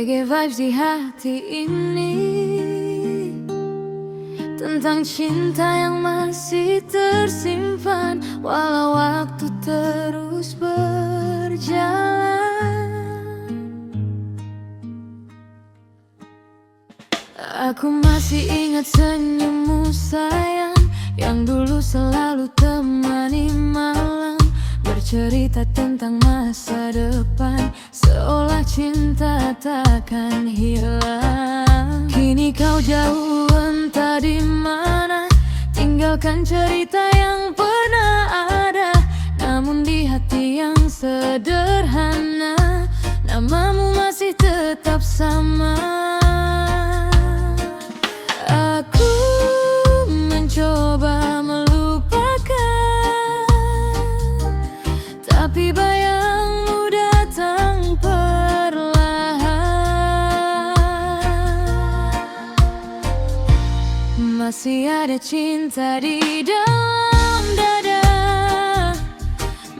Reggae vibes di hati ini, tentang cinta yang masih tersimpan walau waktu terus berjalan. Aku masih ingat senyummu sayang, yang dulu selalu temani malam, bercerita tentang masa depan, seolah cinta takkan hilang. Kini kau jauh entah di mana, tinggalkan cerita yang pernah ada. Namun di hati yang sederhana, namamu masih tetap sama. Aku mencoba melupakan, tapi bayangmu datang perlahan. Masih ada cinta di dalam dada,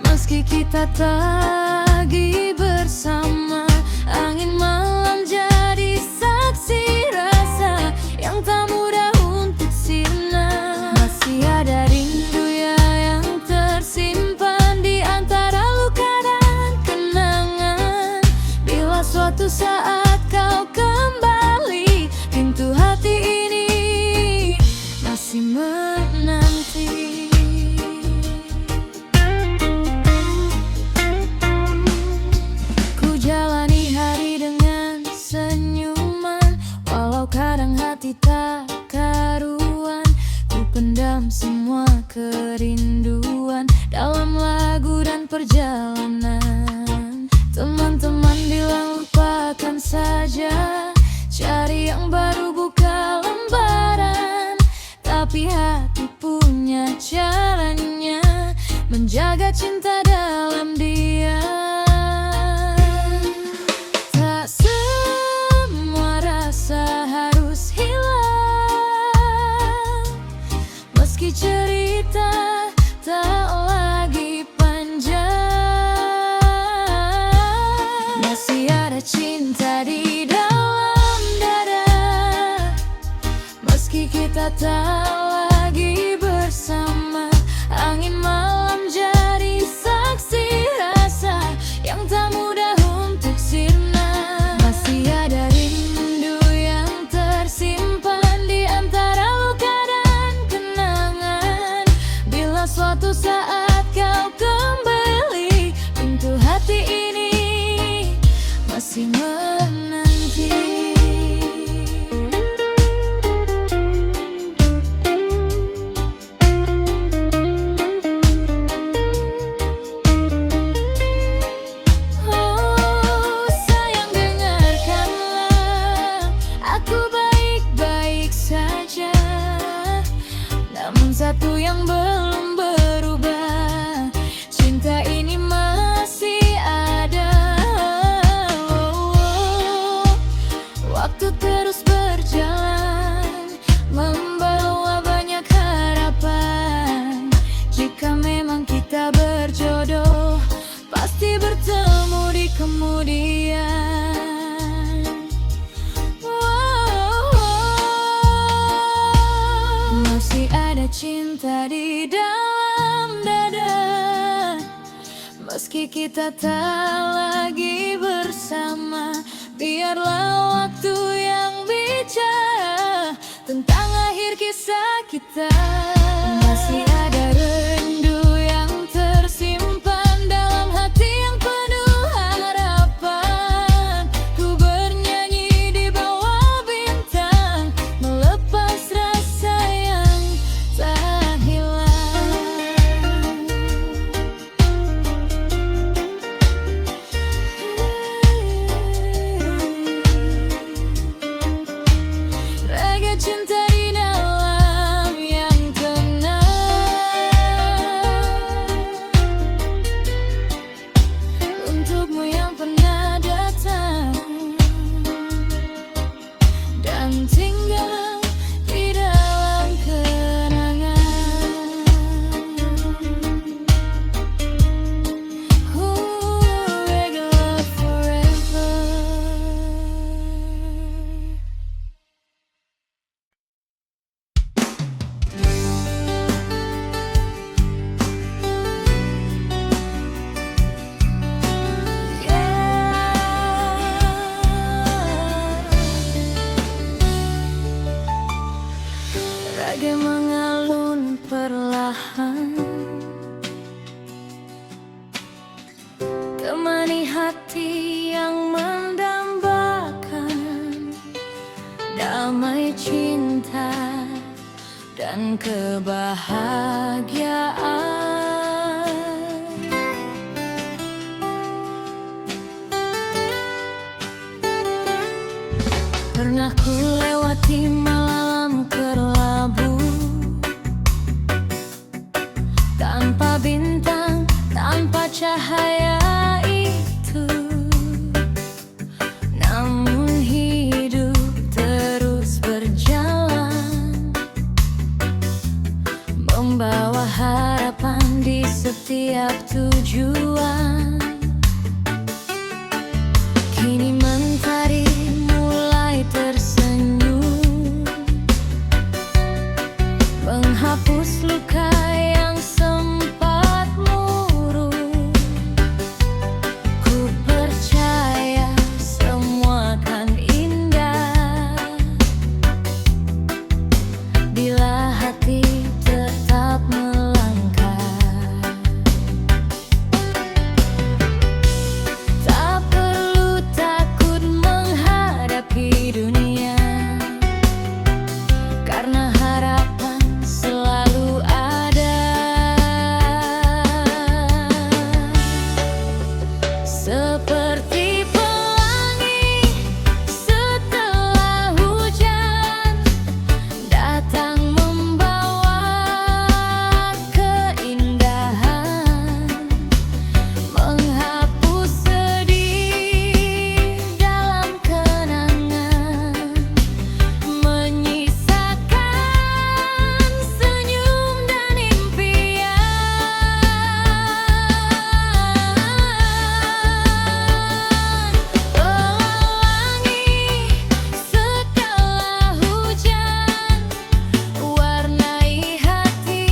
meski kita tak lagi bersama. Angin malam jadi saksi rasa yang tak mudah untuk sirna. Masih ada rindu yang tersimpan di antara luka dan kenangan. Bila suatu saat kau kembali, pintu hati ini masih menanti. Ku jalani hari dengan senyuman, walau kadang hati tak karuan. Ku pendam semua kerinduan dalam lagu dan perjalanan. Teman-teman bilang lupakan saja, cari yang baru buka lembaran. Tapi hati punya caranya, menjaga cinta dalam diam. Tak semua rasa harus hilang, meski cerita tak lagi panjang. Masih ada cinta di dalam dada, meski kita tak lagi bersama. Angin malam jadi saksi rasa yang tak mudah untuk sirna. Masih ada rindu yang tersimpan di antara luka dan kenangan. Bila suatu saat kau kembali, pintu hati ini masih menanti. Oh sayang, dengarkanlah, aku baik-baik saja. Namun satu yang belum berubah, cinta ini masih ada. Waktu terus berjalan, membawa banyak harapan. Jika memang kita berjodoh, pasti bertemu di kemudian. Masih ada cinta di dalam dada, meski kita tak lagi bersama. Biarlah waktu yang bicara tentang akhir kisah kita. Masih ada rindu yang tersimpan dalam hati yang penuh harapan. Ku bernyanyi di bawah bintang, melepas rasa yang tak hilang. Reggae cinta di dalam yang dan kebahagiaan. Pernah ku lewati malam kelabu, tanpa bintang, tanpa cahaya itu. Namun hidup terus berjalan, membawa harapan di setiap tujuan. Kini mentari mulai tersenyum, menghapus luka yang sempat luruh. Ku percaya semua akan indah bila hati tetap melangkah. Tak perlu takut menghadapi dunia, karena harapan selalu ada. Seperti pelangi setelah hujan, datang membawa keindahan, menghapus sedih dalam kenangan, menyisakan senyum dan impian. Pelangi setelah hujan, warnai hati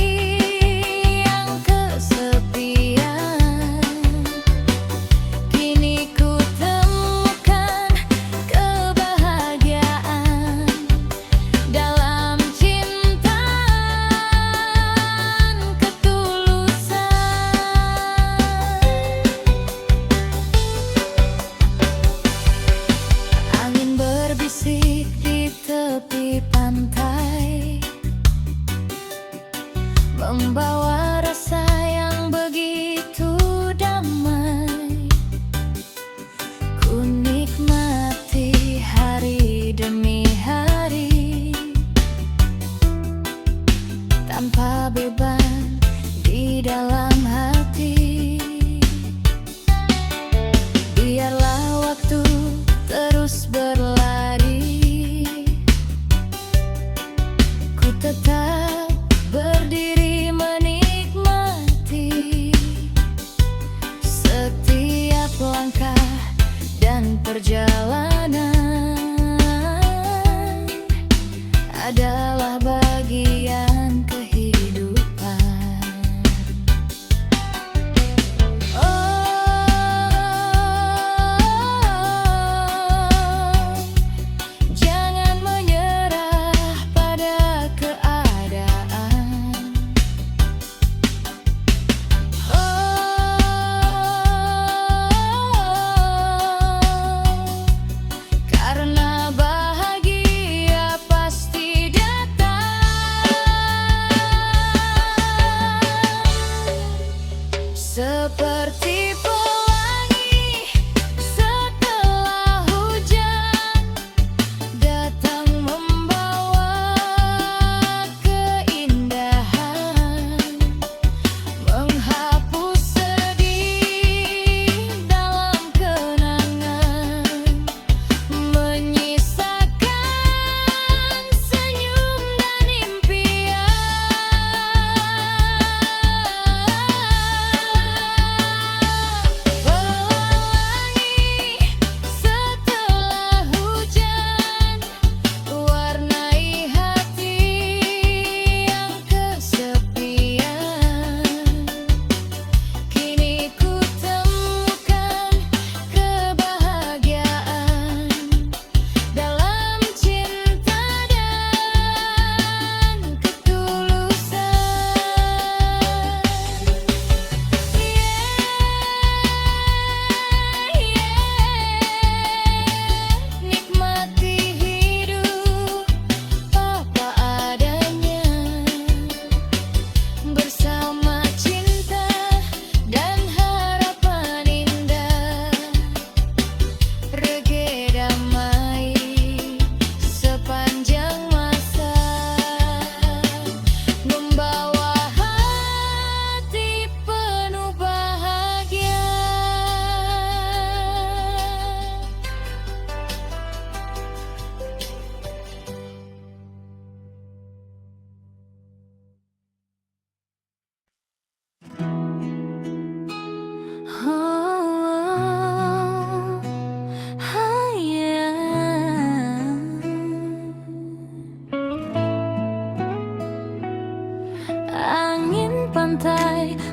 yang kesepian. Kini ku temukan kebahagiaan dalam cinta ketulusan. Angin berbisik di tepi pantai, membawa rasa yang begitu damai. Ku nikmati hari demi hari, tanpa beban di dalam hati. Biarlah waktu terus berlari, ku tetap berdiri menikmati setiap langkah dan perjalanan adalah bagian kehidupan. Jangan menyerah pada keadaan.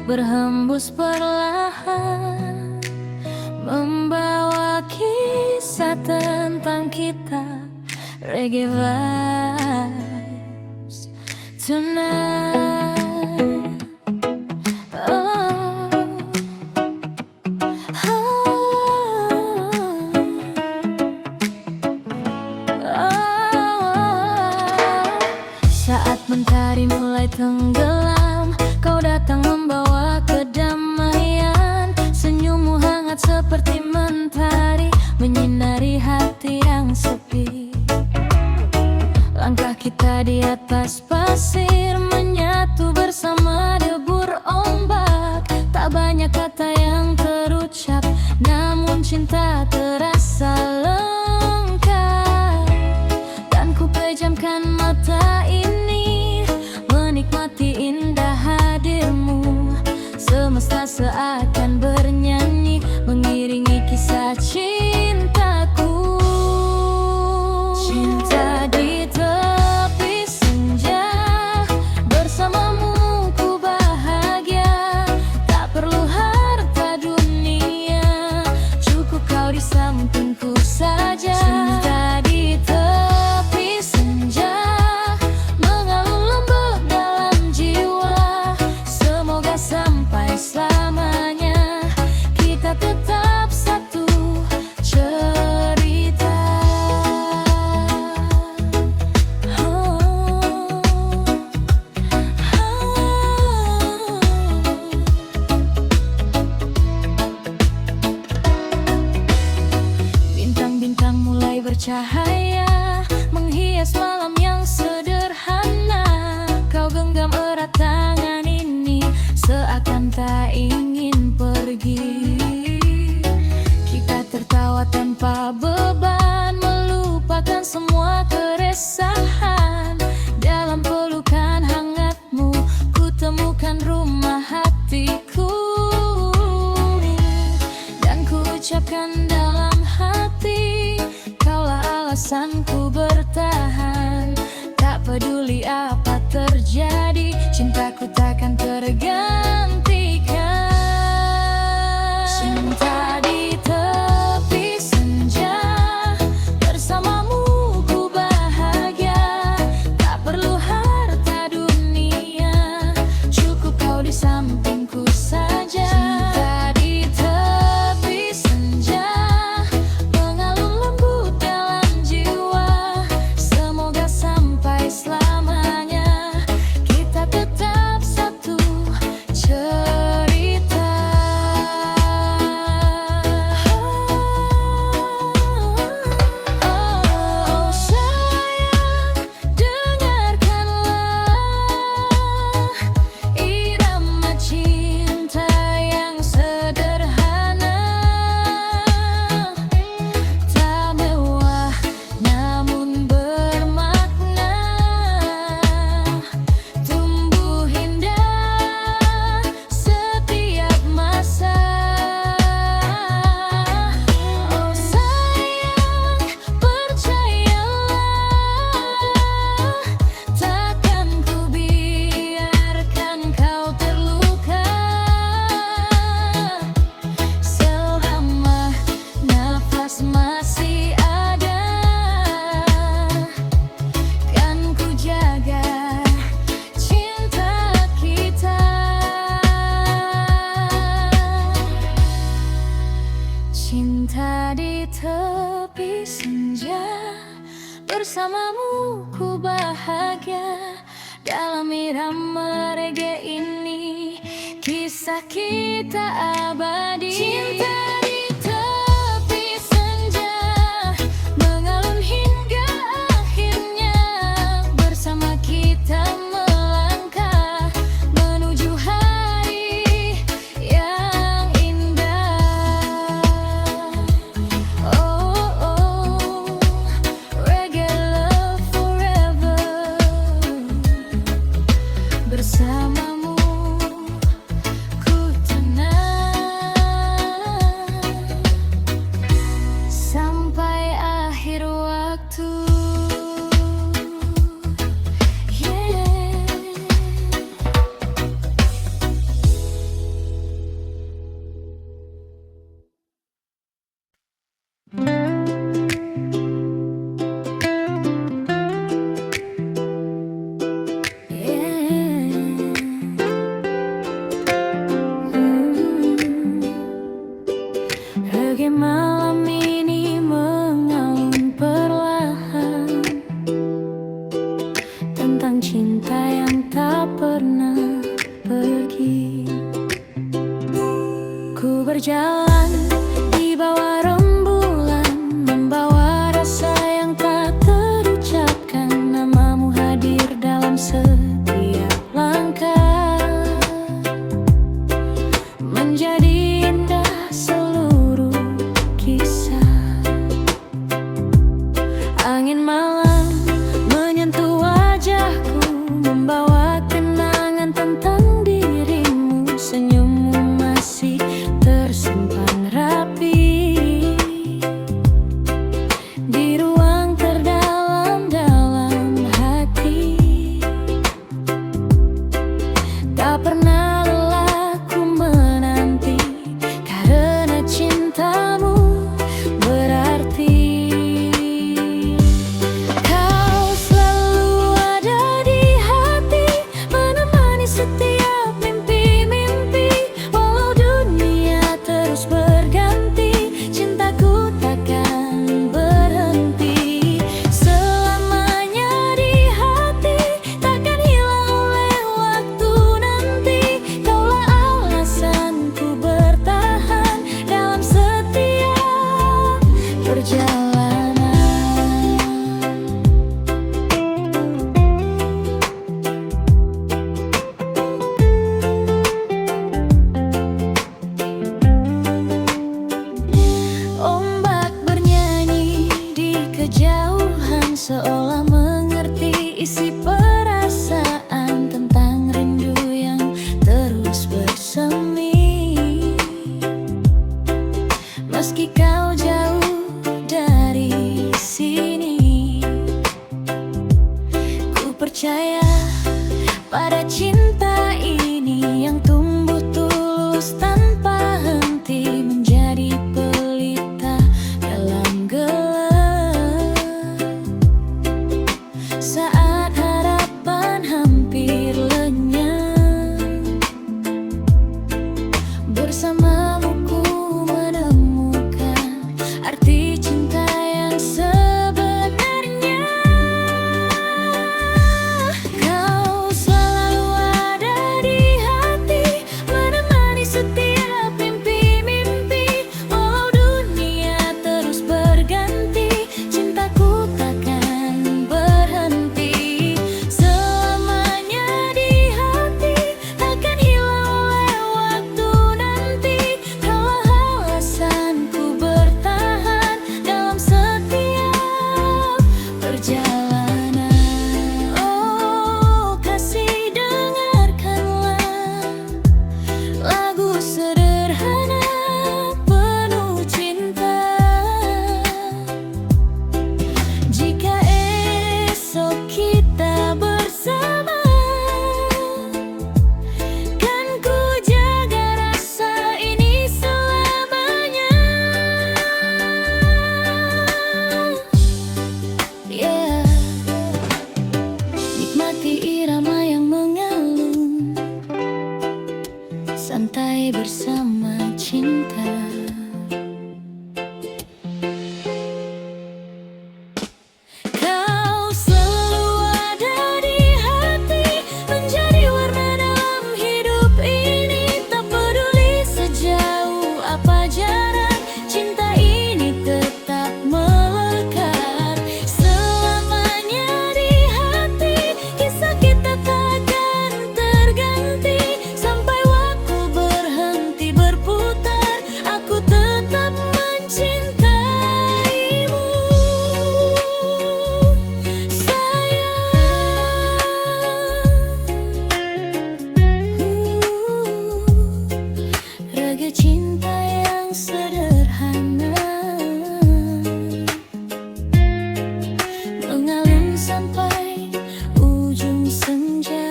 berhembus perlahan, membawa kisah tentang kita. Reggae vibes tonight. Saat mentari mulai tenggelam, kau datang membawa kedamaian. Senyummu hangat seperti mentari, menyinari hati yang sepi. Langkah kita di atas pasir, menyatu bersama debur ombak. Tak banyak kata yang terucap, namun cinta terasa lengkap. Dan ku pejamkan mata ini, menikmati indah hadirmu. Semesta seakan bernyanyi, mengiringi kisah cintaku. Cinta di tepi senja, bersamamu ku bahagia. Tak perlu harta dunia, cukup kau di sampingku saja. Cinta di tepi senja, mengalun lembut dalam jiwa. Semoga sampai selamanya kita tetap satu cerita. Bintang-bintang mulai bercahaya, menghias malam yang sederhana. Kau genggam erat tangan ini, seakan tak ingin pergi. Kita tertawa tanpa beban, melupakan semua keresahan. Dalam pelukan hangatmu, ku temukan rumah hatiku. Dan ku ucapkan dalam hati, kaulah alasanku bertahan. Tak peduli apa terjadi, cintaku takkan tergantikan. Cinta di tepi senja, bersamamu ku bahagia. Tak perlu harta dunia, cukup kau di sampingku saja. Cinta di tepi senja, mengalun lembut dalam jiwa. Semoga sampai selamanya kita tetap satu cerita. Oh sayang, dengarkanlah irama cinta yang sederhana. Tak mewah namun bermakna, tumbuh indah setiap masa. Oh sayang, percayalah, takkan ku biarkan kau terluka. Selama nafas masih ada, kan ku jaga cinta kita. Cinta di tepi senja, bersamamu ku bahagia. Dalam irama reggae ini, kisah kita abadi. Cinta di tepi senja, mengalun hingga akhirnya. Bersama kita melangkah menuju hari yang indah. Oh, oh, reggae love forever. Bersamamu ku tenang. Ombak bernyanyi di kejauhan seolah mengerti isi perasaan tentang rindu yang terus bersemi. Meski kau jauh dari sini, ku percaya pada cinta ini yang tumbuh tulus tanpa henti, menjadi pelita dalam gelap. Saat harapan hampir lenyap, bersamamu ku menemukan arti cinta yang sebenarnya. Kau selalu ada di hati, menemani setiap mimpi-mimpi. Walau dunia terus berganti, cintaku takkan berhenti. Selamanya di hati, takkan hilang oleh waktu nanti. Kaulah alasanku bertahan dalam setiap perjalanan. Oh kasih, dengarkanlah lagu sederhana penuh cinta. Jika esok kita bersama, kan ku jaga rasa ini selamanya. Yeah. Nikmati irama yang mengalun, santai bersama cinta. Kau selalu ada di hati, menjadi warna dalam hidup ini. Tak peduli sejauh apa jarak, cinta ini tetap melekat. Selamanya di hati, kisah kita takkan terganti. Sampai waktu berhenti berputar, aku tetap mencintaimu, sayang. Raga cinta yang sederhana mengalun sampai ujung senja.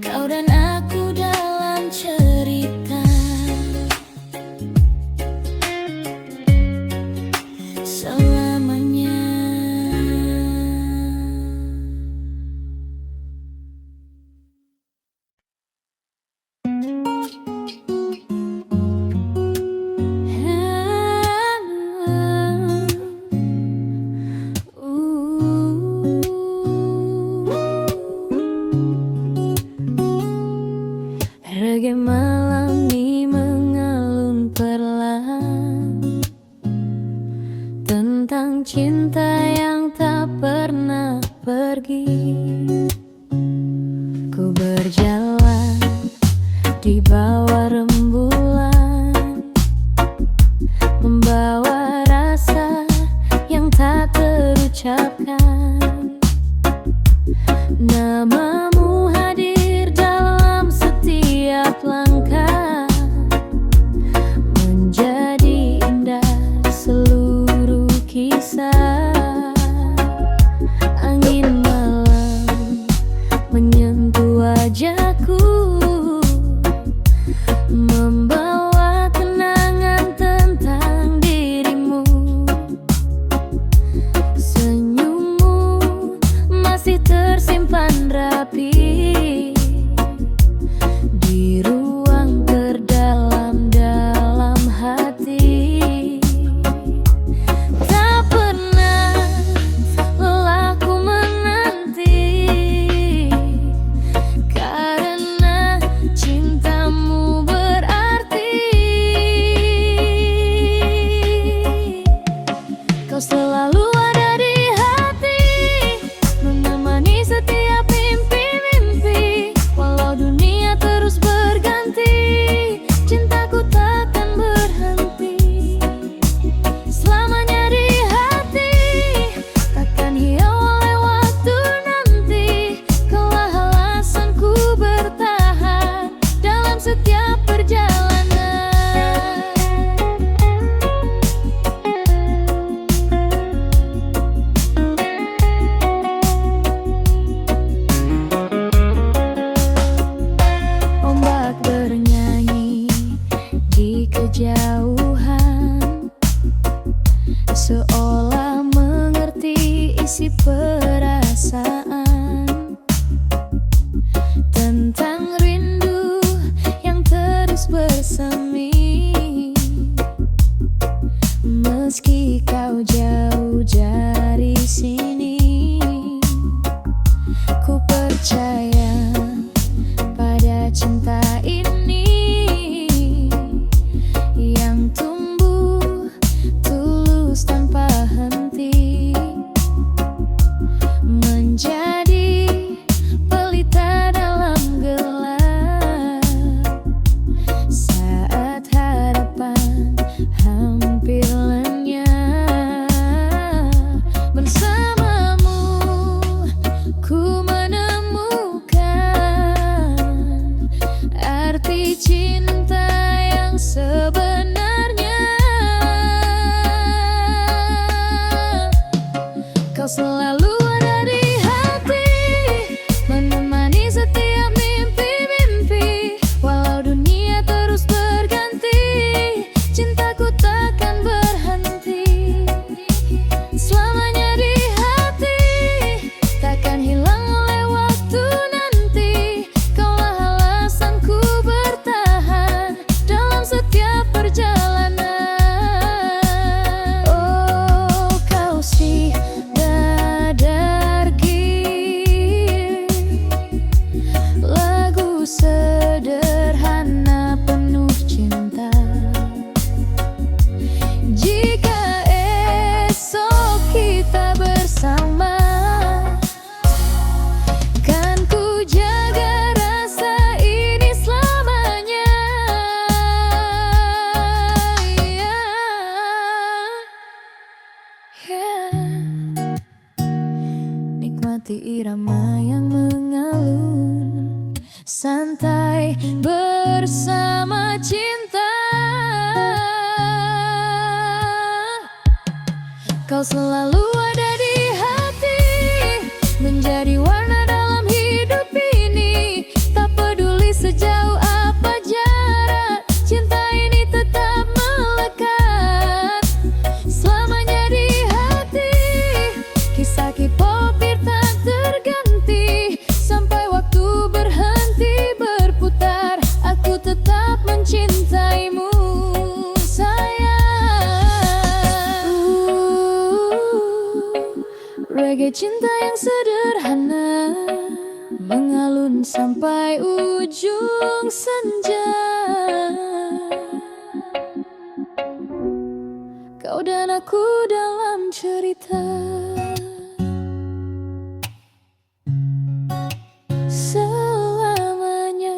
Kau dan aku dalam cerita selamanya. Reggae malam ini mengalun perlahan, tentang cinta yang tak pernah pergi. Ku berjalan di bawah rembulan, membawa rasa yang tak terucapkan. Namamu hadir dalam setiap langkah, menjadi indah seluruh kisah. Angin malam menyentuh wajahku, membawa kenangan tentang dirimu. Senyummu masih tersimpan rapi seolah mengerti isi perasaan tentang rindu yang terus bersemi. Meski kau jauh dari sini, ku percaya pada cinta ini yang tumbuh tulus tanpa henti, menjadi pelita dalam gelap saat harapan hampir lenyap. Bersamamu ku menemukan arti cinta yang sebenarnya. Kau selalu ada di hati, menemani setiap mimpi-mimpi. Walau dunia terus berganti, cintaku takkan berhenti. Selamanya di hati, takkan hilang oleh waktu nanti. Kaulah alasanku bertahan dalam setiap perjalanan. Oh, kau si Dadargi, lagu sederhana penuh cinta. Jika esok kita bersama, kan ku jaga rasa ini selamanya. Nikmati irama yang mengalun, santai bersama cinta. Kau selalu ada di hati, menjadi warna dalam hidup ini. Tak peduli sejauh apa jarak, cinta ini tetap melekat. Selamanya di hati, kisah K-pop tak terganti. Sampai waktu berhenti berputar, aku tetap mencintaimu, sayang. Reggae cinta yang sederhana, mengalun sampai ujung senja. Kau dan aku dalam cerita selamanya.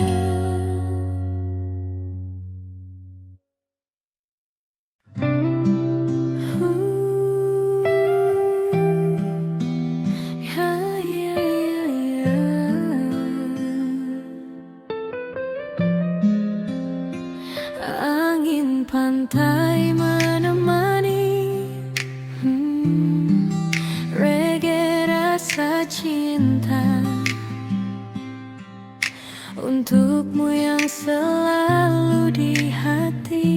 Angin pantai menemani, reggae rasa cinta untukmu yang selalu di hati.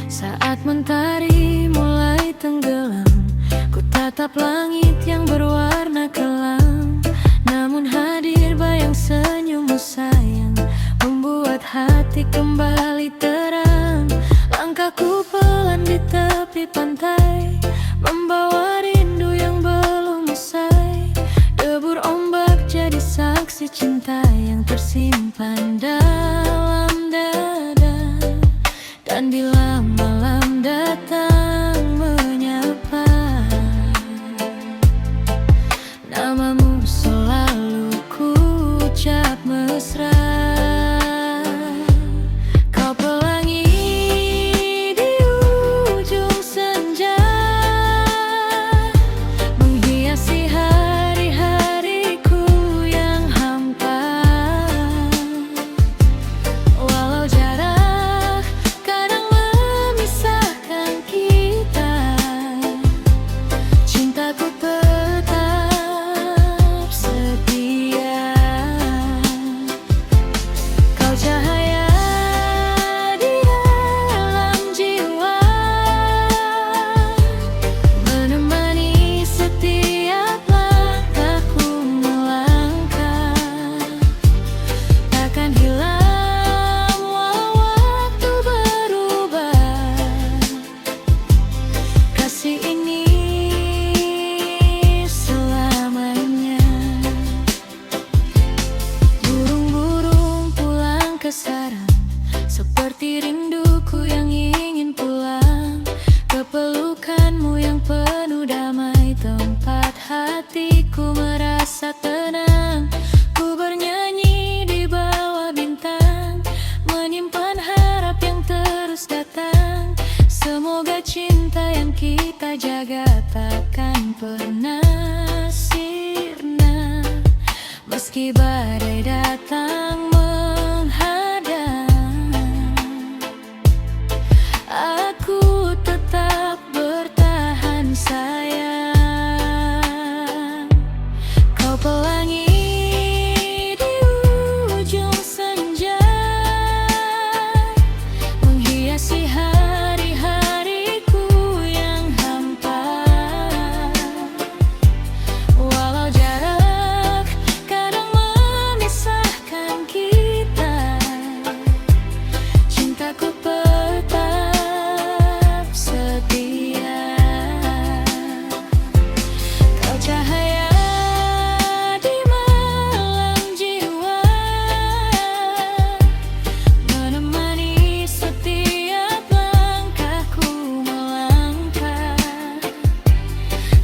Saat mentari mulai tenggelam, ku tatap langit yang berwarna kelam. Namun hadir bayang senyummu sayang, membuat hati kembali terang. Langkahku pelan di tepi pantai, membawa rindu yang belum usai. Debur ombak jadi saksi cinta yang tersimpan dalam dada. Dan bila malam datang menyapa, namamu selalu ku ucap mesra. Kau pelangi di ujung senja, menghiasi hari-hariku yang hampa. Walau jarak kadang menyimpan harap yang terus datang. Semoga cinta yang kita jaga takkan pernah sirna, meski badai datang menghadang. Aku tetap bertahan sayang. Kau pelangi di ujung senja, menghiasi hari-hariku yang hampa. Walau jarak kadang memisahkan kita, cintaku tetap setia. Kau cahaya di malam jiwa, menemani setiap langkahku melangkah.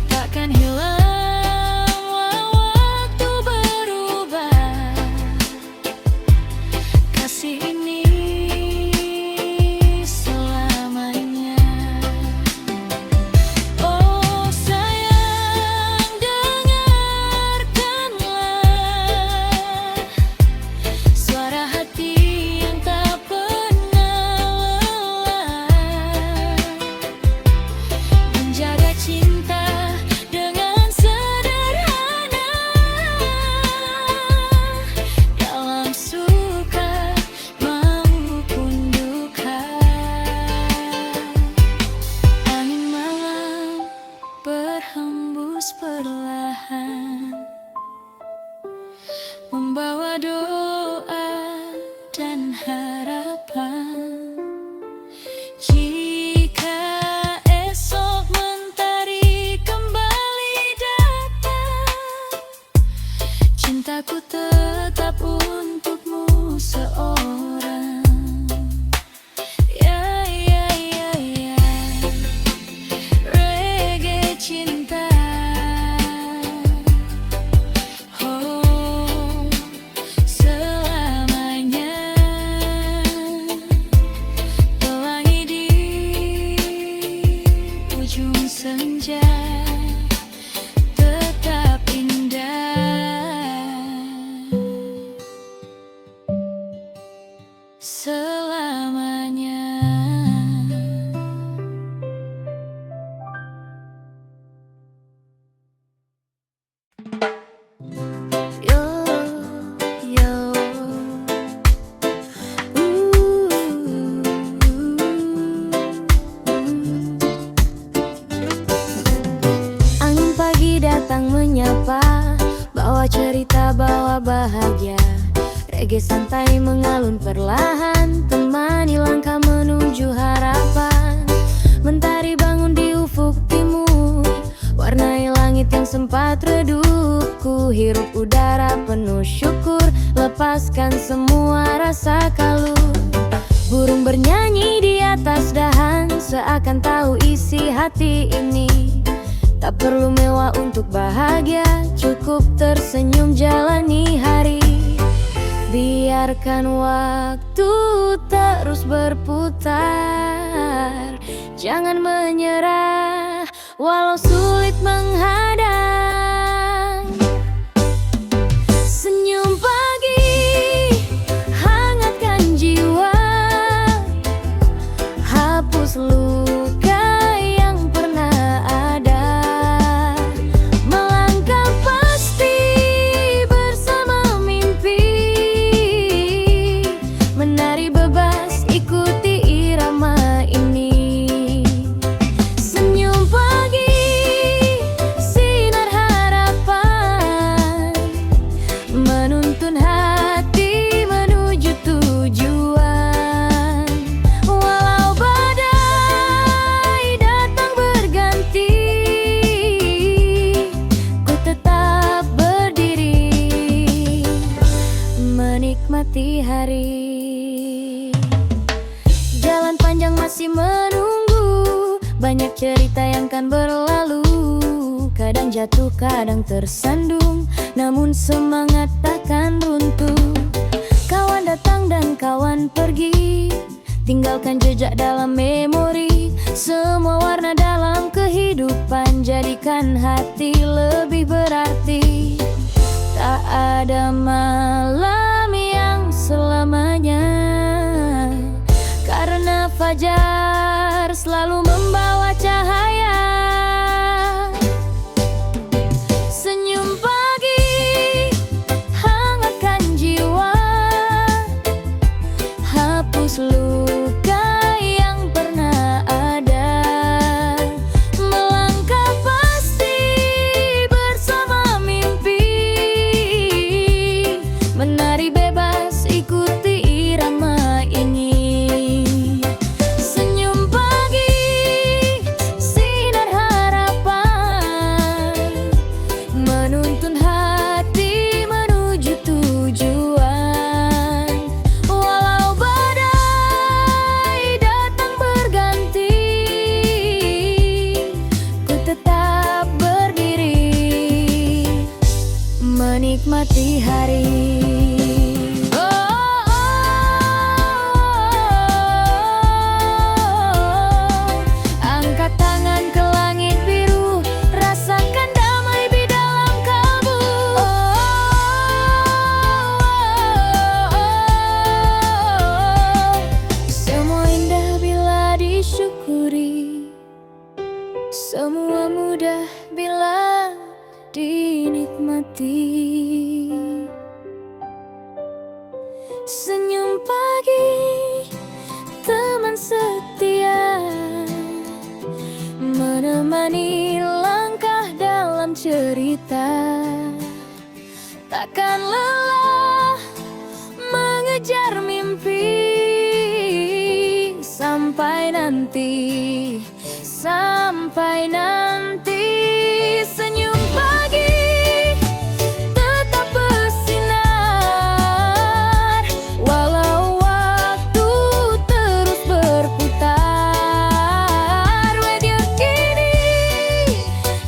Takkan hilang walau waktu berubah, kasih ini selamanya. Oh sayang, dengarkanlah suara hati yang tak pernah lelah, menjaga cinta dengan sederhana. Dalam suka maupun duka, angin malam berhembus perlahan, membawa doa dan harapan. Jika esok mentari kembali datang, cintaku tetap untukmu seorang. Ya, ya, ya, ya. Reggae cinta. Oh, selamanya. Pelangi di ujung senja, tetap indah selamanya. Yo, yo. Angin pagi datang menyapa, bawa cerita, bawa bahagia. Reggae santai mengalun perlahan, temani langkah menuju harapan. Mentari bangun di ufuk timur, warnai langit yang sempat redup. Ku hirup udara penuh syukur, lepaskan semua rasa kalut. Burung bernyanyi di atas dahan, seakan tahu isi hati ini. Tak perlu mewah untuk bahagia, cukup tersenyum jalani hari. Biarkan waktu terus berputar, jangan menyerah walau sulit menghadang. Senyum pagi hangatkan jiwa, hapus luka yang pernah ada. Melangkah pasti bersama mimpi, menari bebas ikuti irama ini. Senyum pagi, sinar harapan, menuntun hati menuju tujuan. Walau badai datang berganti, ku tetap berdiri menikmati hari. Jalan panjang masih menunggu, banyak cerita yang kan berlalu. Kadang jatuh, kadang tersandung, namun semangat takkan runtuh. Kawan Kawan datang dan kawan pergi, tinggalkan jejak dalam memori. Semua warna dalam kehidupan jadikan hati lebih berarti. Tak ada malam yang selamanya, karena fajar selalu membawa cahaya. Senyum pagi hangatkan jiwa, hapus luka yang pernah ada. Melangkah pasti bersama mimpi, menari bebas ikuti irama ini. Senyum pagi, sinar harapan, menuntun hati menuju tujuan. Walau badai datang berganti, ku tetap berdiri menikmati hari. Angkat tangan ke langit biru, rasakan damai di dalam kalbu. Semua indah bila disyukuri, semua mudah bila dinikmati. Senyum pagi, teman setia, menemani langkah dalam cerita. Takkan lelah mengejar mimpi, sampai nanti, sampai nanti. Senyum pagi tetap bersinar, walau waktu terus berputar. Media kini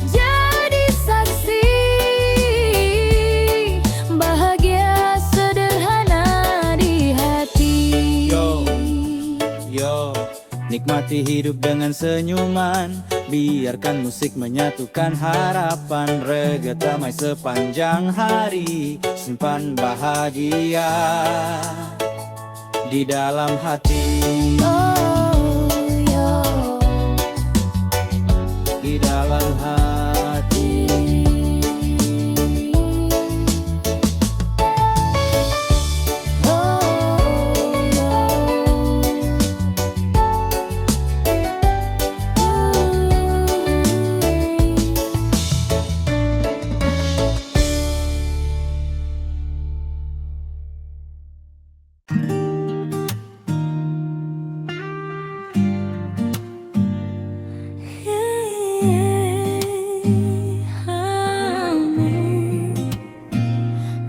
jadi saksi, bahagia sederhana di hati. Yo, nikmati hidup dengan senyuman, biarkan musik menyatukan harapan. Rega damai sepanjang hari, simpan bahagia di dalam hati. Di dalam hati.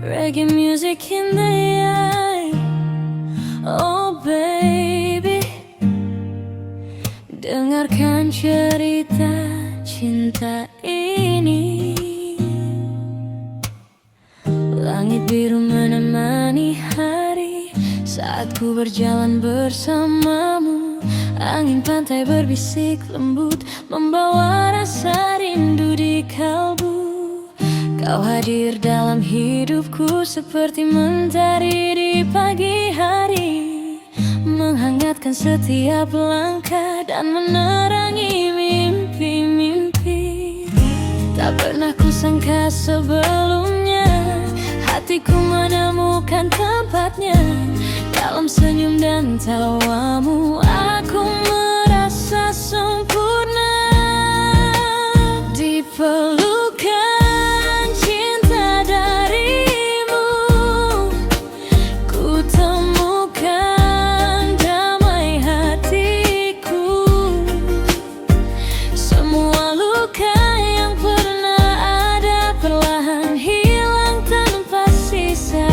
Reggae music in the air, oh baby. Dengarkan cerita cinta ini. Langit biru menemani hari saat ku berjalan bersamamu. Angin pantai berbisik lembut, membawa rasa rindu di kalbu. Kau hadir dalam hidupku seperti mentari di pagi hari, menghangatkan setiap langkah dan menerangi mimpi-mimpi. Tak pernah kusangka sebelumnya hatiku menemukan tempatnya. Dalam senyum dan tawamu aku merasa sempurna. Di pelukan cinta darimu, ku temukan damai hatiku. Semua luka yang pernah ada perlahan hilang tanpa sisa.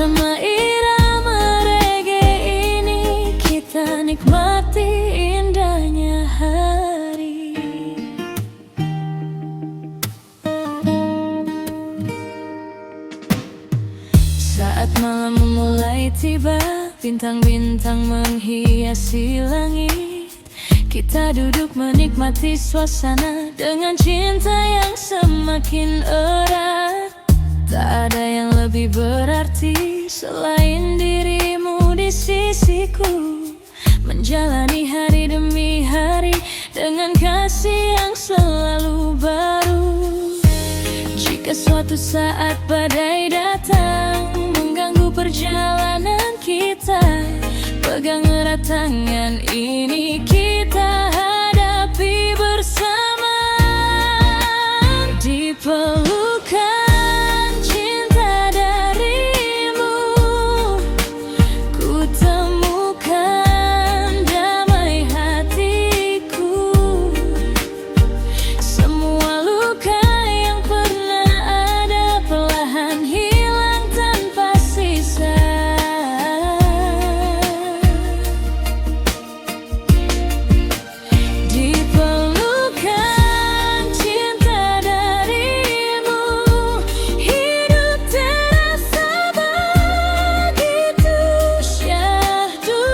Bersama irama reggae ini kita nikmati indahnya hari. Saat malam memulai tiba, bintang-bintang menghiasi langit. Kita duduk menikmati suasana dengan cinta yang semakin erat. Tak ada yang lebih berarti selain dirimu di sisiku, menjalani hari demi hari dengan kasih yang selalu baru. Jika suatu saat badai datang mengganggu perjalanan kita, pegang erat tangan ini kita hadapi bersama. Di pelukan cinta darimu, ku temukan damai hatiku. Semua luka yang pernah ada perlahan hilang tanpa sisa. Di pelukan cinta darimu, hidup terasa begitu syahdu.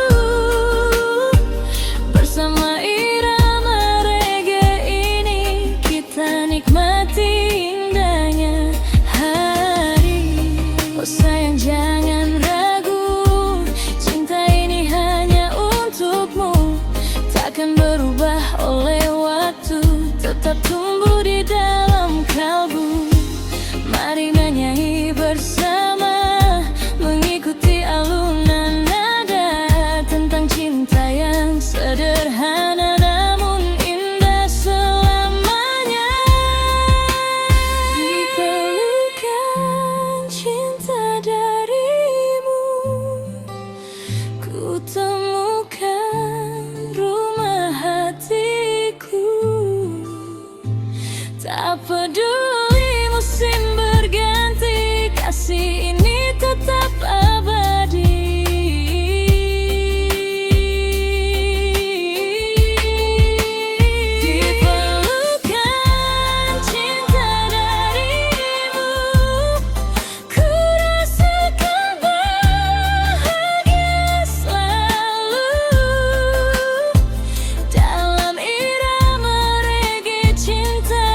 Bersama irama reggae ini kita nikmati indahnya hari. Oh sayang jangan ragu, cinta ini hanya untukmu. Takkan berubah oleh waktu, tetap tumbuh di dalam kalbu. Mari menyanyi bersama, mengikuti alunan nada tentang cinta yang sederhana namun indah selamanya. Di pelukan cinta darimu, ku temukan rumah hatiku. Tak peduli musim berganti, kasih ini tetap abadi. Di pelukan cinta darimu, ku rasakan bahagia selalu. Dalam irama reggae cinta,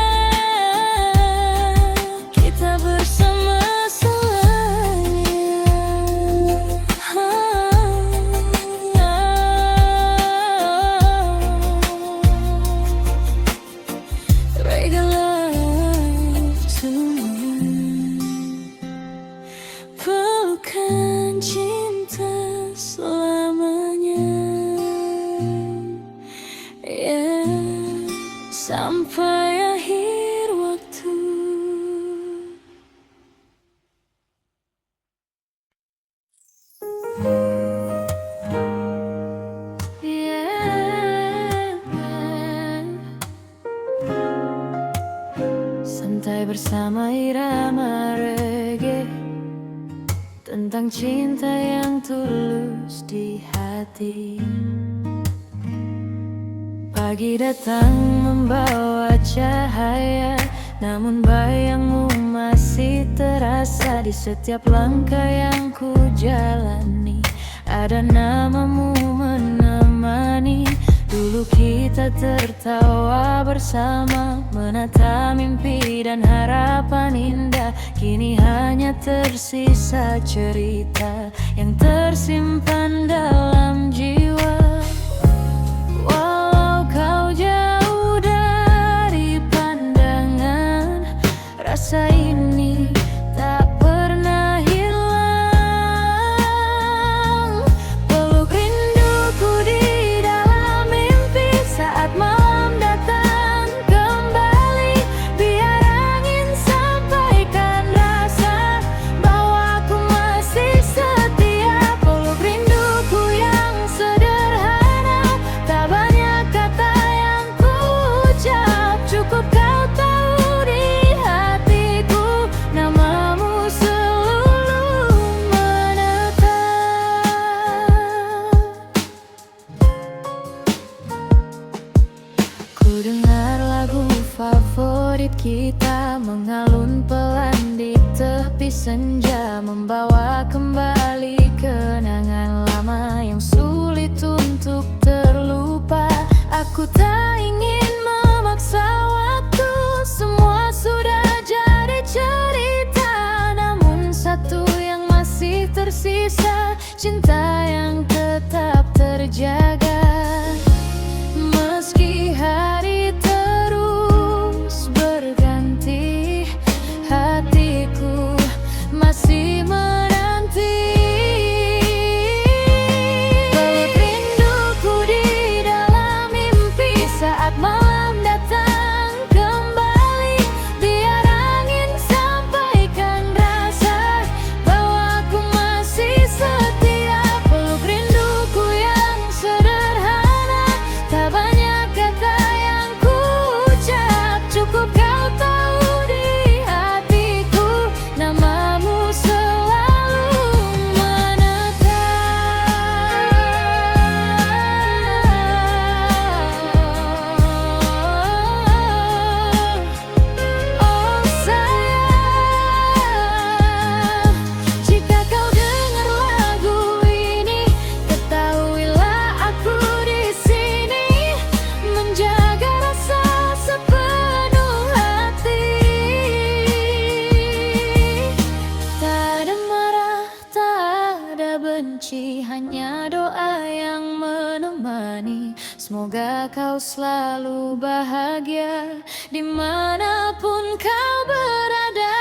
kita bersama selamanya. Reggae love tonight. Pelukan cinta selamanya, yeah, sampai akhir waktu. Yeah. Santai bersama irama reggae tentang cinta yang tulus di hati. Pagi datang membawa cahaya, namun bayangmu masih terasa di setiap langkah yang ku jalani. Ada namamu menemani. Dulu kita tertawa bersama, menata mimpi dan harapan indah. Kini hanya tersisa cerita yang tersimpan dalam jiwa. Walau kau jauh dari pandangan, rasa ini tak pernah hilang. Peluk rinduku di dalam mimpi saat malam datang kembali. Biar angin sampaikan rasa bahwa aku masih setia. Peluk rinduku yang sederhana senja membawa kembali kenangan lama yang sulit untuk terlupa. Aku tak ingin memaksa waktu, semua sudah jadi cerita. Namun satu yang masih tersisa, cinta yang tetap terjaga. Meski hari terus berganti, hatiku masih menanti. Peluk rinduku di dalam mimpi saat malam datang kembali. Biar angin sampaikan rasa bahwa aku masih setia. Peluk rinduku yang sederhana, tak banyak kata yang ku ucap. Cukup kau tahu di hatiku, namamu selalu menetap. Oh sayang, jika kau dengar lagu ini, ketahuilah aku di sini menjaga rasa sepenuh hati. Tak ada marah, tak ada benci, hanya doa yang menemani. Semoga kau selalu bahagia dimanapun kau berada.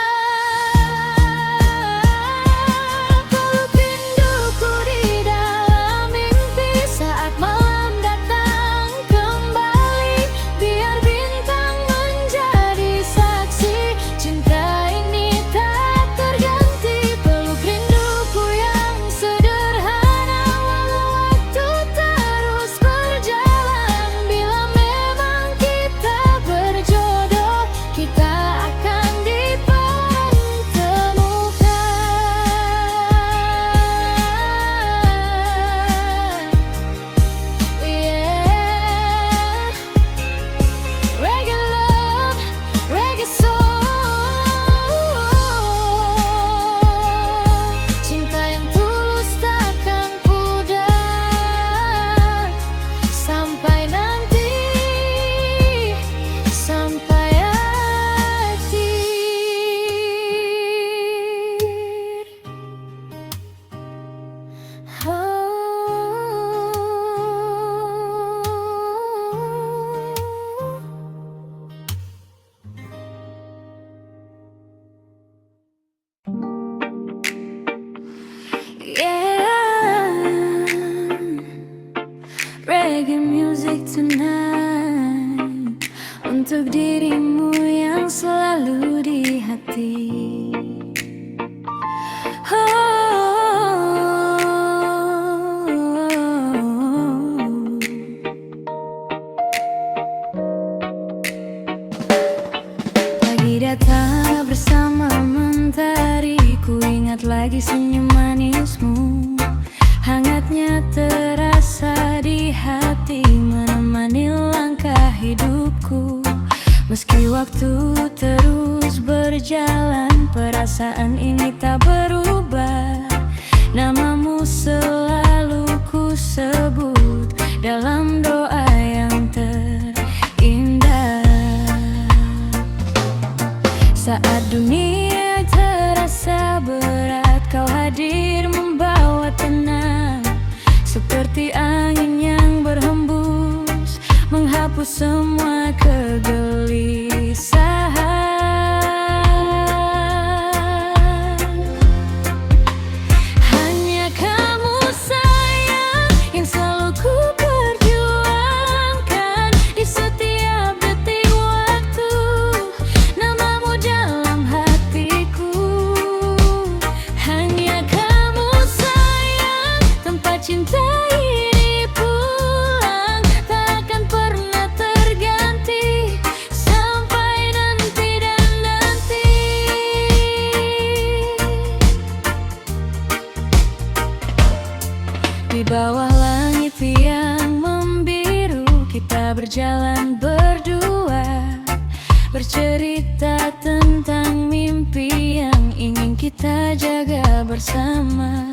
Peluk rinduku di dalam mimpi saat malam datang kembali. Biar bintang menjadi saksi, cinta ini tak terganti. Peluk rinduku yang sederhana, walau waktu terus berjalan. Bila memang kita berjodoh, kita akan dipertemukan. Yeah. Reggae love, reggae soul. Cinta yang tulus takkan pudar sampai nanti, sampai akhir. Yeah, reggae music tonight, untuk dirimu yang selalu di hati. Pagi datang bersama mentari, ku ingat lagi senyum manismu. Hangatnya terasa di hati, menemani langkah hidupku. Meski waktu terus berjalan, perasaan ini tak berubah. Namamu selalu ku sebut dalam doa yang terindah. Saat dunia terasa berat, kau hadir membawa tenang. Seperti angin yang berhembus, menghapus semua kegelisahan. Hanya kamu sayang yang selalu ku perjuangkan di setiap detik waktu. Namamu dalam hatiku. Hanya kamu sayang, tempat cinta ini pulang tak akan pernah terganti sampai nanti dan nanti. Di bawah langit yang membiru, kita berjalan berdua, bercerita tentang mimpi yang ingin kita bersama.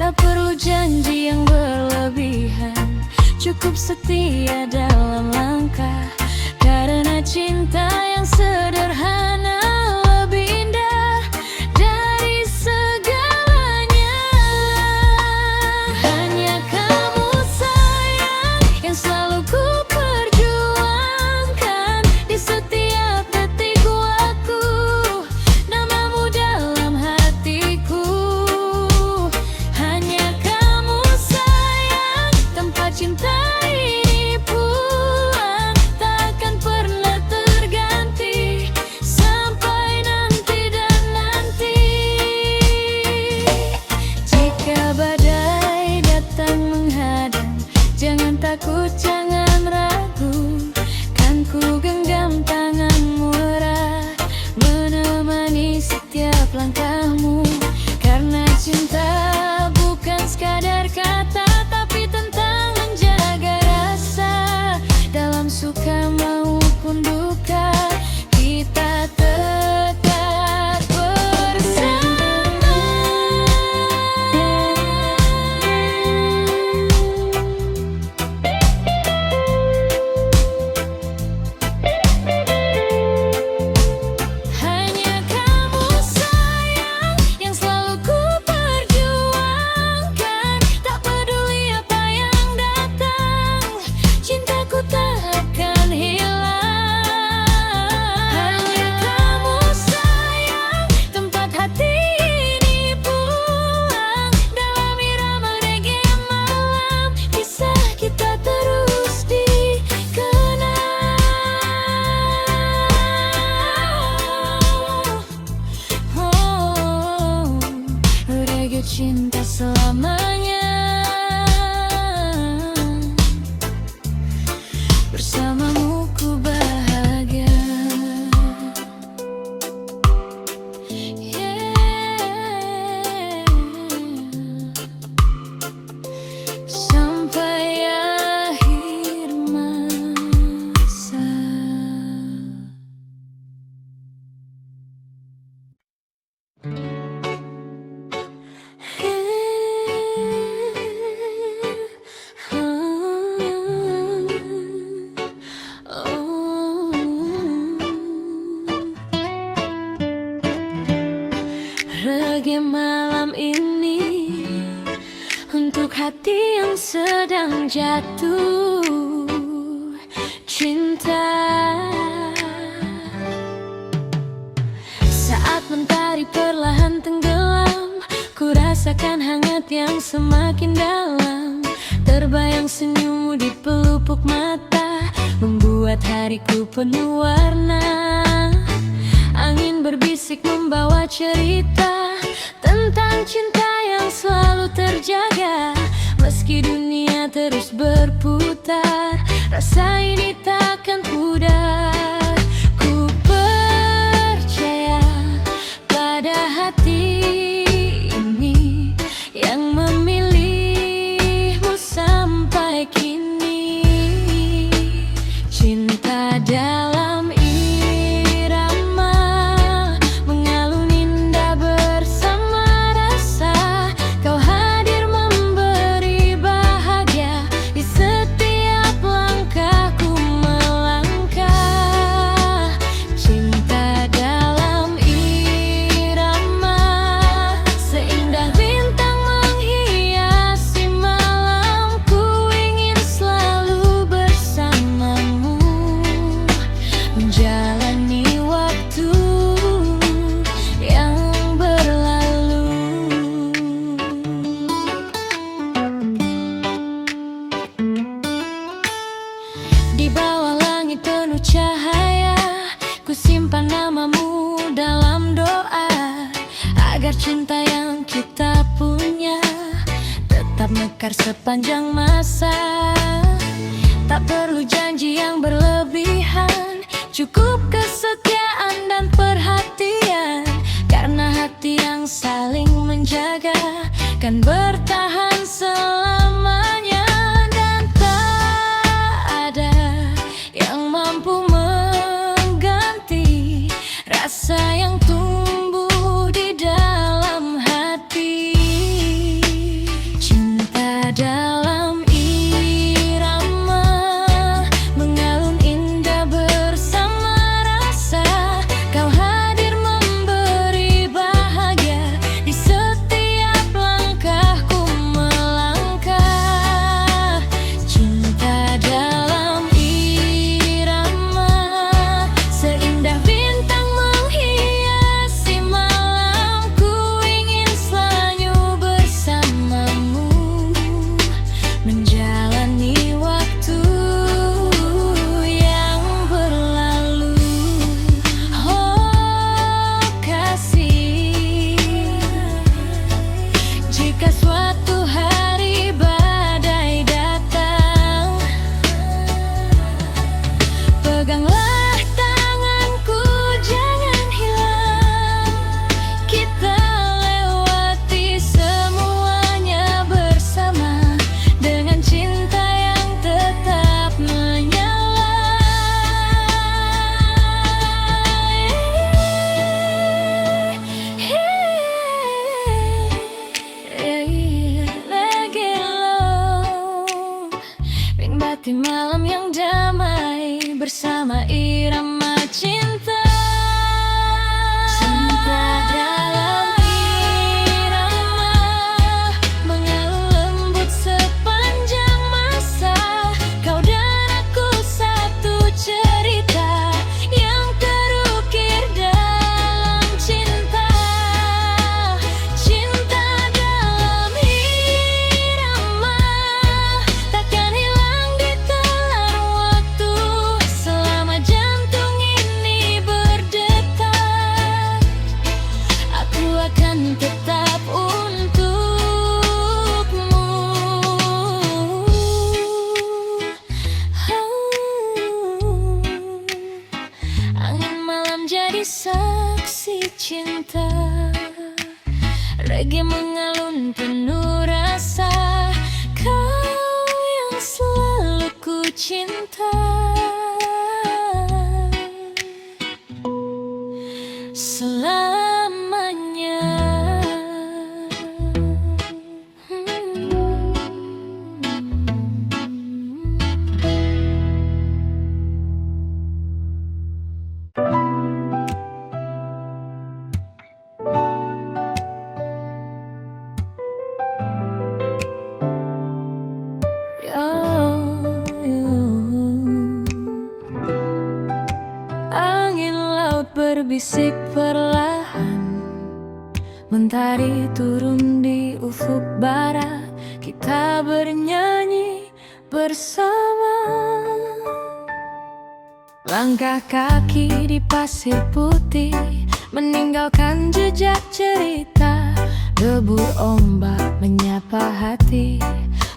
Tak perlu janji yang berlebihan, cukup setia dalam langkah. Karena cinta yang sederhana lebih indah dari segalanya. Hanya kamu sayang yang selalu ku perjuangkan. Di setiap detik waktu, namamu dalam hatiku. Hanya kamu sayang, tempat cinta ini pulang takkan pernah terganti sampai nanti dan nanti. Jika badai datang menghadang, jangan takut, jangan ragu. Kan ku genggam tanganmu erat, menemani setiap langkahmu. Karena cinta bukan sekadar kata, tapi tentang menjaga rasa. Dalam suka maupun duka, kita tetap bersama. Hanya kamu sayang yang selalu ku perjuangkan. Tak peduli apa yang datang, cintaku tak akan hilang. Hanya kamu sayang, tempat hati ini pulang. Dalam irama reggae malam, kisah kita terus dikenal. Oh, reggae cinta selamanya. Bersamamu ku bahagia. Yeah. Sampai akhir masa. Reggae malam ini untuk hati yang sedang jatuh cinta. Saat mentari perlahan tenggelam, ku rasakan hangat yang semakin dalam. Terbayang senyummu di pelupuk mata, membuat hariku penuh warna. Angin berbisik membawa cerita tentang cinta yang selalu terjaga. Meski dunia terus berputar, rasa ini takkan pudar. Ku percaya pada hati ini yang memilihmu sampai kini. Cinta dalam irama mengalun indah bersama rasa. Kau hadir memberi bahagia di setiap langkahku melangkah. Cinta dalam irama seindah bintang menghiasi malamku. Ingin selalu bersamamu, menjalani waktu yang berlalu. Di bawah langit penuh cahaya, ku simpan namamu dalam doa, agar cinta yang kita punya tetap mekar sepanjang masa. Tak perlu janji yang berlebihan, cukup kesetiaan dan perhatian. Karena hati yang saling menjaga kan bertahan selamanya. Dan tak ada yang mampu mengganti rasa yang tumbuh di dalam hati. Menikmati malam yang damai bersama irama cinta. Cinta dalam irama mengalun lembut sepanjang masa. Kau dan aku satu cerita yang terukir dalam cinta. Cinta dalam irama takkan hilang ditelan waktu. Selama jantung ini berdetak, aku akan tetap untukmu. Angin malam jadi saksi cinta. Reggae mengalun penuh rasa. Kau yang selalu ku cinta. Selamanya. Angin laut berbisik perlahan, mentari turun di ufuk barat. Kita bernyanyi bersama. Langkah kaki di pasir putih meninggalkan jejak cerita. Debur ombak menyapa hati,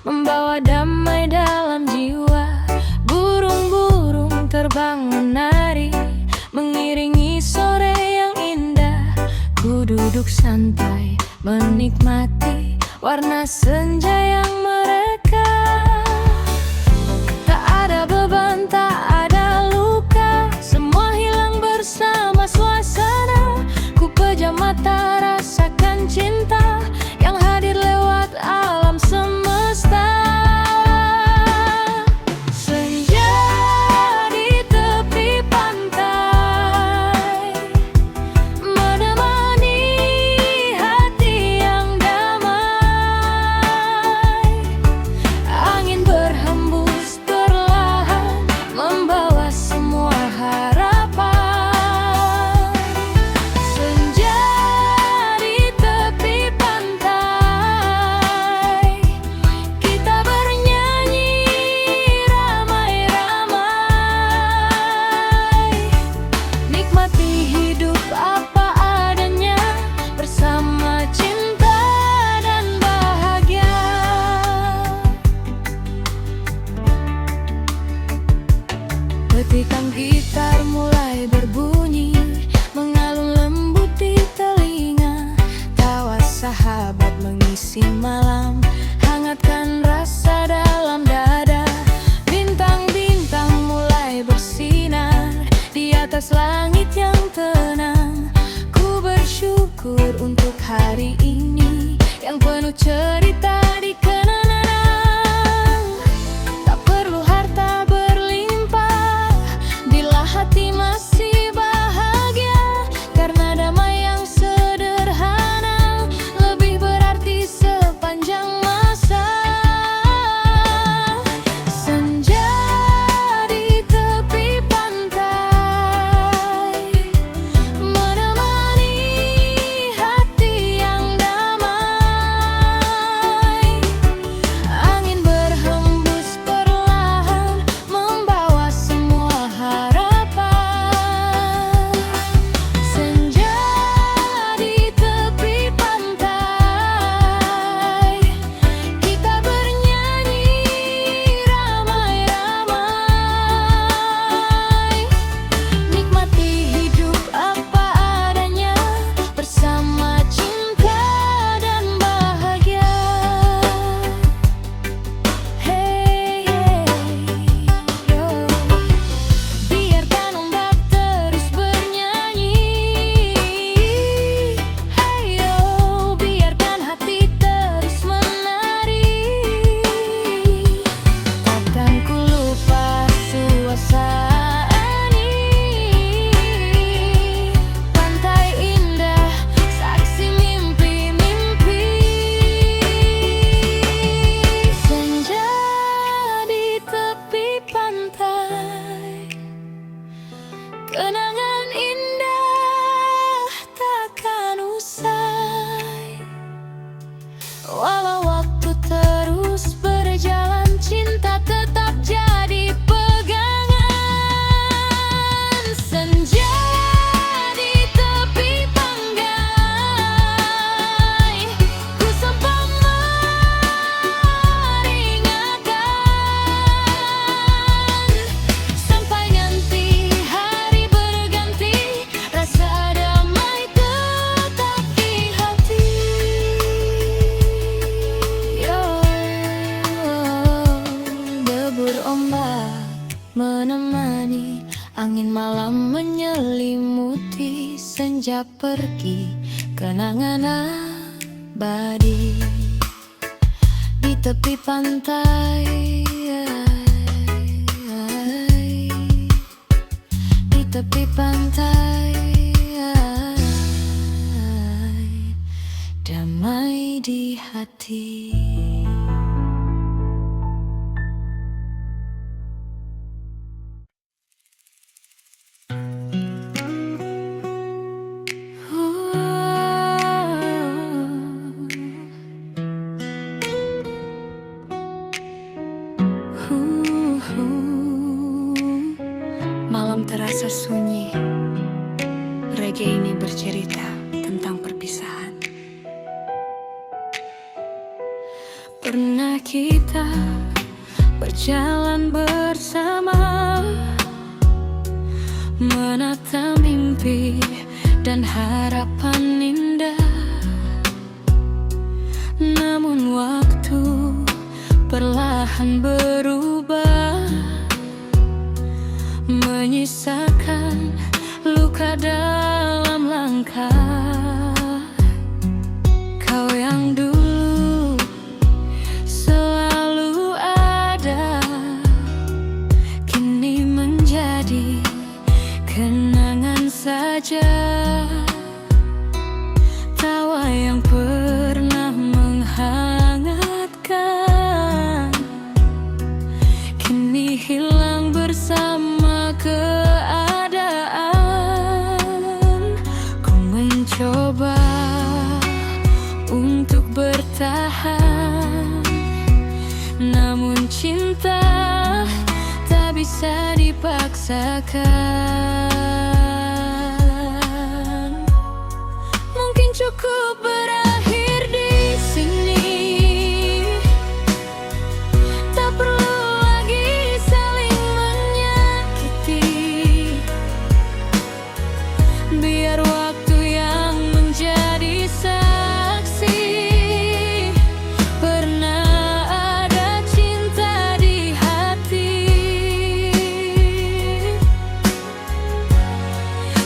membawa damai dalam jiwa. Burung-burung terbang menari, mengiringi sore yang indah. Ku duduk santai menikmati warna senja yang mereka. Tak ada beban, tak ada luka, semua hilang bersama suasana. Ku pejam mata rasakan cinta yang hadir lewat alam semesta. Senja di tepi pantai menemani hati yang damai. Angin berhembus perlahan membawa semua harapan. Senja di tepi pantai, kita bernyanyi ramai-ramai. Nikmati hidup apa adanya bersama cinta dan bahagia. Petikan gitar mulai berbunyi, mengalun lembut di telinga. Tawa sahabat mengisi malam, hangatkan rasa dalam dada. Bintang-bintang mulai bersinar di atas langit yang tenang. Ku bersyukur untuk hari ini yang penuh cerita di kenangan. Tak perlu harta berlimpah bila hati masih bahagia, karena damai yang sederhana lebih berarti sepanjang masa. Senja di tepi pantai menemani hati yang damai. Walau waktu terus berjalan, cinta tetap jadi pegangan. Senja di tepi panggai, ku sempat meringakan. Sampai nanti hari berganti, rasa damai tetap di hati. Debur ombak menemani, angin malam menyelimuti, senja pergi, kenangan abadi di tepi pantai, di tepi pantai, damai di hati. Malam terasa sunyi. Reggae ini bercerita tentang perpisahan. Pernah kita berjalan bersama, menata mimpi dan harapan indah. Namun waktu perlahan berubah, menyisakan luka dalam langkah. Kau yang dulu selalu ada, kini menjadi kenangan saja. Tawa yang pernah menghangatkan, kini hilang bersama keadaan. Ku mencoba untuk bertahan, namun cinta tak bisa dipaksakan. Mungkin cukup berakhir di sini, tak perlu lagi saling menyakiti. Biar waktu yang menjadi saksi, pernah ada cinta di hati.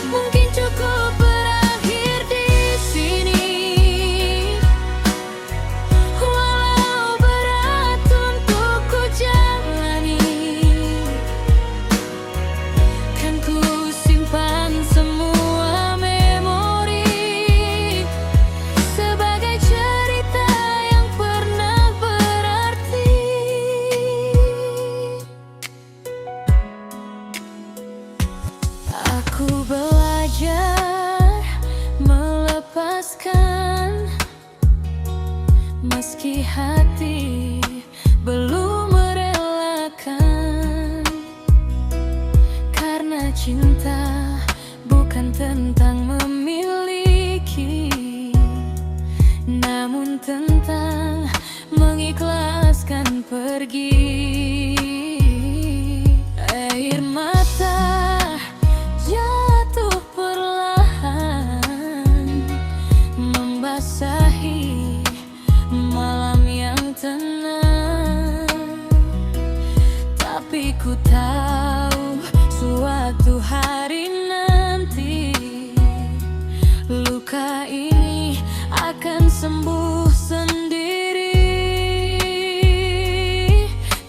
Mungkin cukup berakhir di sini, walau berat untuk ku jalani. Kan ku simpan semua memori sebagai cerita yang pernah berarti. Aku belajar melepaskan, meski hati belum merelakan. Karena cinta bukan tentang memiliki, namun tentang mengikhlaskan pergi. Air mata jatuh perlahan, membasahi malam yang tenang. Tapi ku tahu suatu hari nanti luka ini akan sembuh sendiri.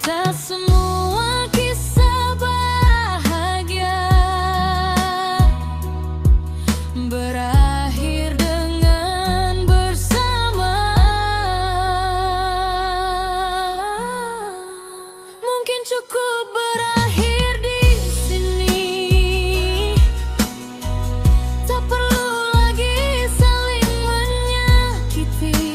Tak semua kisah bahagia berakhir dengan bersama. Mungkin cukup berakhir di sini, tak perlu lagi saling menyakiti.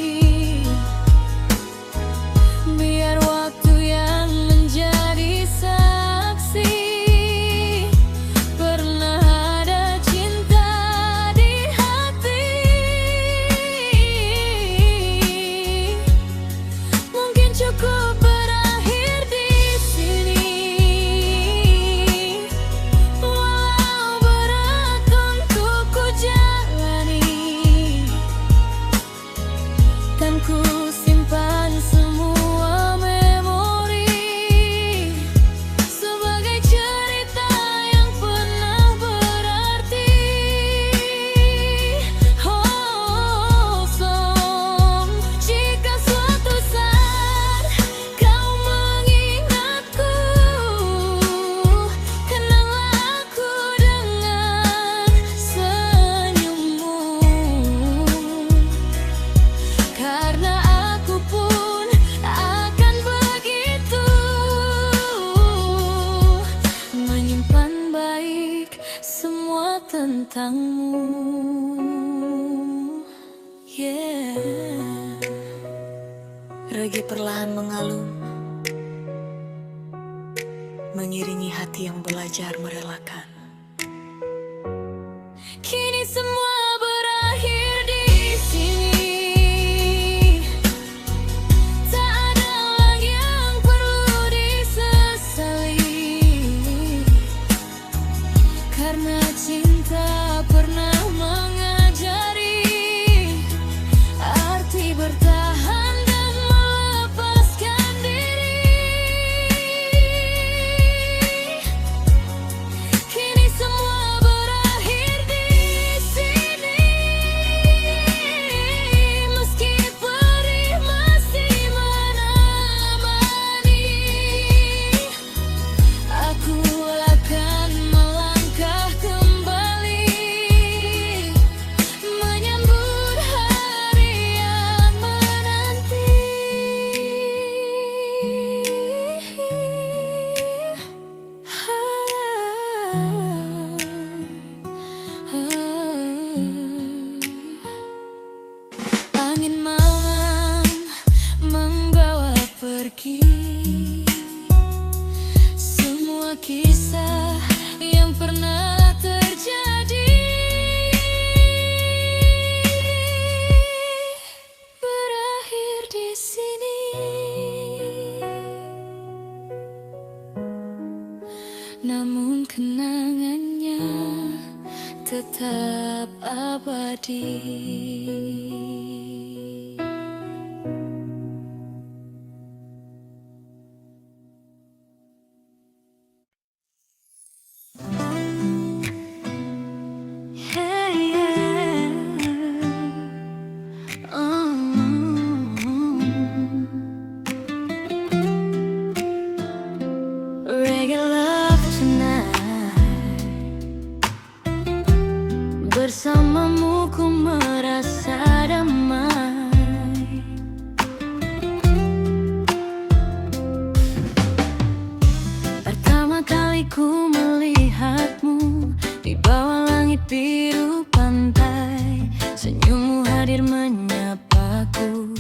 ku simpan semua memori sebagai cerita yang pernah berarti. Oh, song, jika suatu saat kau mengingatku, kenanglah aku dengan senyummu. Karena aku pun akan begitu menyimpan baik semua tentangmu. Yeah. Reggae perlahan mengalun, mengiringi hati yang belajar merelakan. Kini semua berakhir di sini. Tak ada lagi yang perlu disesali, karena cinta pernah mengajari arti bertahan dan melepaskan diri. Kini semua berakhir di sini. Meski perih masih menemani, aku akan melangkah kembali menyambut hari yang menanti. Angin malam membawa pergi semua kisah yang pernah terjadi. Berakhir di sini. Namun kenangannya tetap abadi. Hey, yeah. Reggae love tonight. Bersamamu ku merasa damai. Pertama kali ku melihatmu di bawah langit biru pantai, senyummu hadir menyapaku,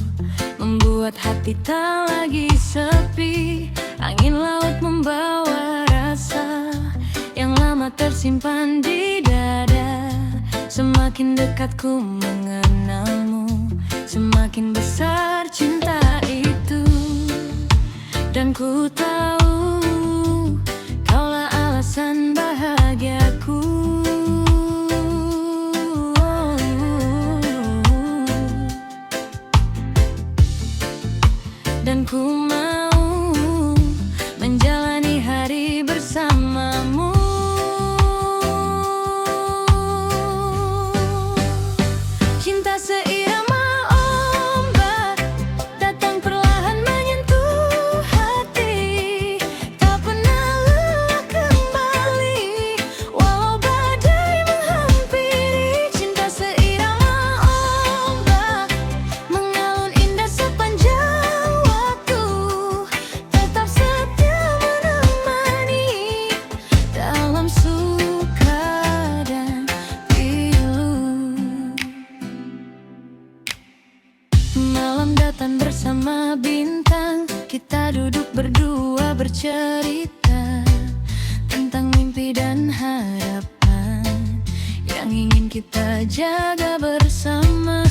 membuat hati tak lagi sepi. Angin laut membawa rasa yang lama tersimpan di dada. Semakin dekat ku mengenalmu, semakin besar cinta itu. Dan ku tahu kaulah alasan bahagiaku. Dan ku mau menjalani hari bersamamu. Cinta seirama ombak datang perlahan menyentuh hati, tak pernah lelah kembali walau badai menghampiri. Cinta seirama ombak mengalun indah sepanjang waktu, tetap setia menemani dalam suka dan pilu. Malam datang bersama bintang, kita duduk berdua bercerita tentang mimpi dan harapan yang ingin kita jaga bersama.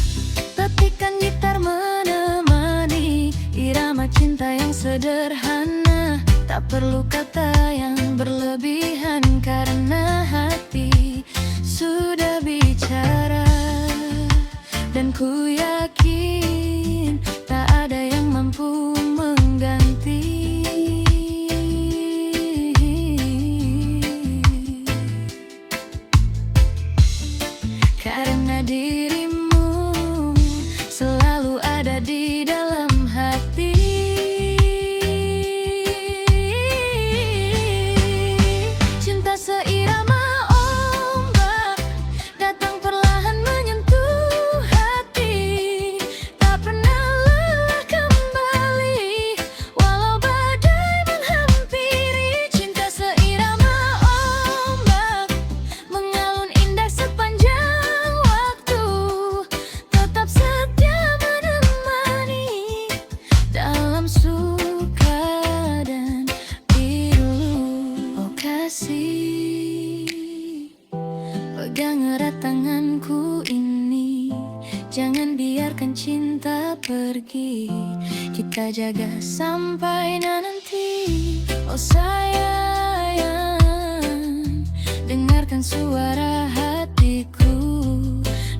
Petikan gitar menemani irama cinta yang sederhana, tak perlu kata yang berlebihan karena hati sudah bicara. Dan ku yakin ada di dalam hati. Cinta seirama ombak datang perlahan menyentuh hati, tak pernah lelah kembali walau badai menghampiri. Cinta seirama ombak mengalun indah sepanjang waktu, tetap setia menemani dalam suka dan pilu. Oh kasih, pegang erat tanganku ini, jangan biarkan cinta pergi, kita jaga sampai nanti. Oh sayang, dengarkan suara hatiku,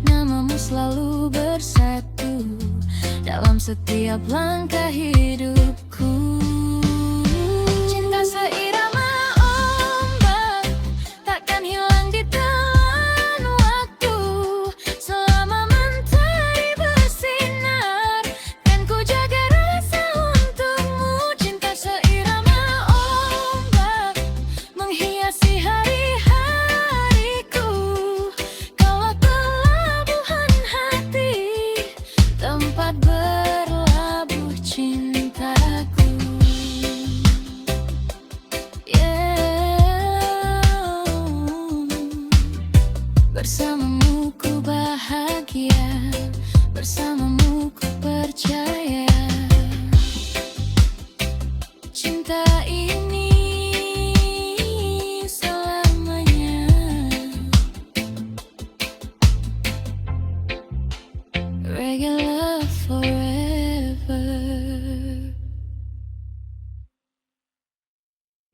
namamu selalu bersatu dalam setiap langkah hidupku. Cinta seirama ombak takkan hilang di telan waktu, selama mentari bersinar kan ku jaga rasa untukmu. Cinta seirama ombak menghiasi hari-hariku, kaulah pelabuhan hati, tempat berlabuh cintaku. Bersamamu ku bahagia, bersamamu ku percaya.